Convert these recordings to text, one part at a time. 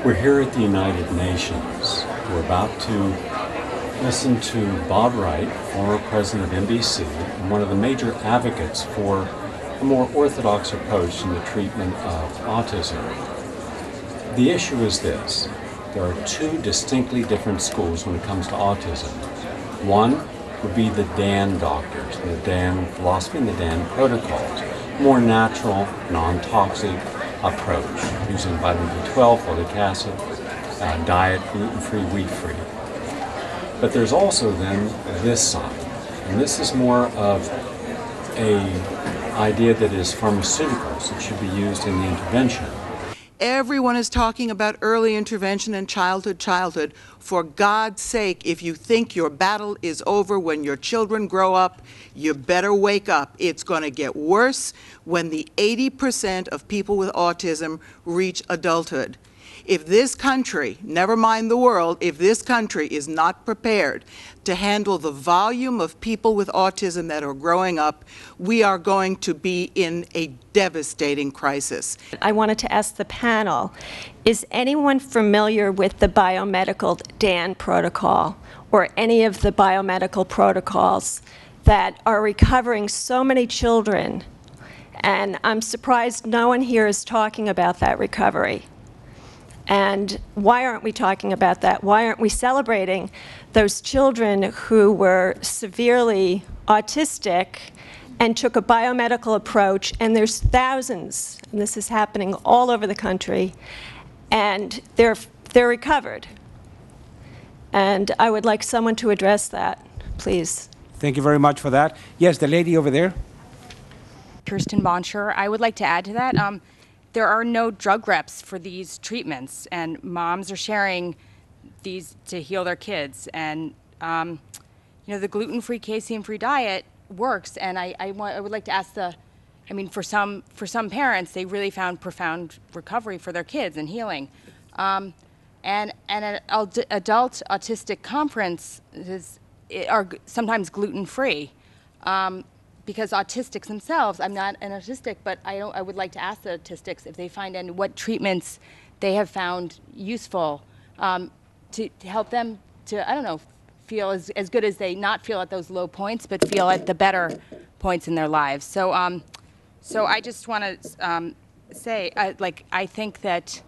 We're here at the United Nations. We're about to listen to Bob Wright, former president of NBC, and one of the major advocates for a more orthodox approach in the treatment of autism. The issue is this. There are two distinctly different schools when it comes to autism. One would be the DAN doctors, the DAN philosophy and the DAN protocols. More natural, non-toxic approach, using vitamin B12, folic acid, diet, gluten-free, wheat-free. But there's also then this side, and this is more of an idea that is pharmaceuticals that should be used in the intervention. Everyone is talking about early intervention and childhood. For God's sake, if you think your battle is over when your children grow up, you better wake up. It's going to get worse when the 80% of people with autism reach adulthood. If this country, never mind the world, if this country is not prepared to handle the volume of people with autism that are growing up, we are going to be in a devastating crisis. I wanted to ask the panel, is anyone familiar with the biomedical DAN protocol or any of the biomedical protocols that are recovering so many children? And I'm surprised no one here is talking about that recovery. And why aren't we talking about that? Why aren't we celebrating those children who were severely autistic and took a biomedical approach? And there's thousands, and this is happening all over the country, and they're recovered. And I would like someone to address that, please. Thank you very much for that. Yes, the lady over there. Kirsten Boncher. I would like to add to that. There are no drug reps for these treatments, and moms are sharing these to heal their kids. And you know, the gluten-free, casein-free diet works. And I would like to ask for some parents, they really found profound recovery for their kids and healing. And an adult autistic conference are sometimes gluten-free. Because autistics themselves, I'm not an autistic, but I would like to ask the autistics if they find any, what treatments they have found useful to help them to, I don't know, feel as good as they not feel at those low points, but feel at the better points in their lives. So, so I just want to say, I think that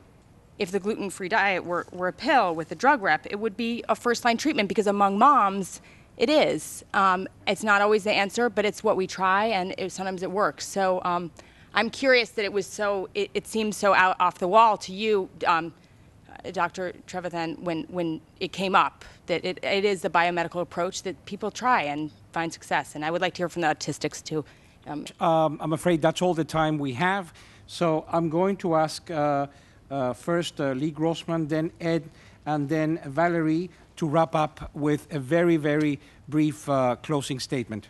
if the gluten-free diet were a pill with a drug rep, it would be a first-line treatment, because among moms, it is. It's not always the answer, but it's what we try, and sometimes it works. So I'm curious that it was so, it seemed so off the wall to you, Dr. Trevathan, when it came up, that it is the biomedical approach that people try and find success. And I would like to hear from the autistics too. I'm afraid that's all the time we have. So I'm going to ask first Lee Grossman, then Ed, and then Valerie, to wrap up with a very, very brief closing statement.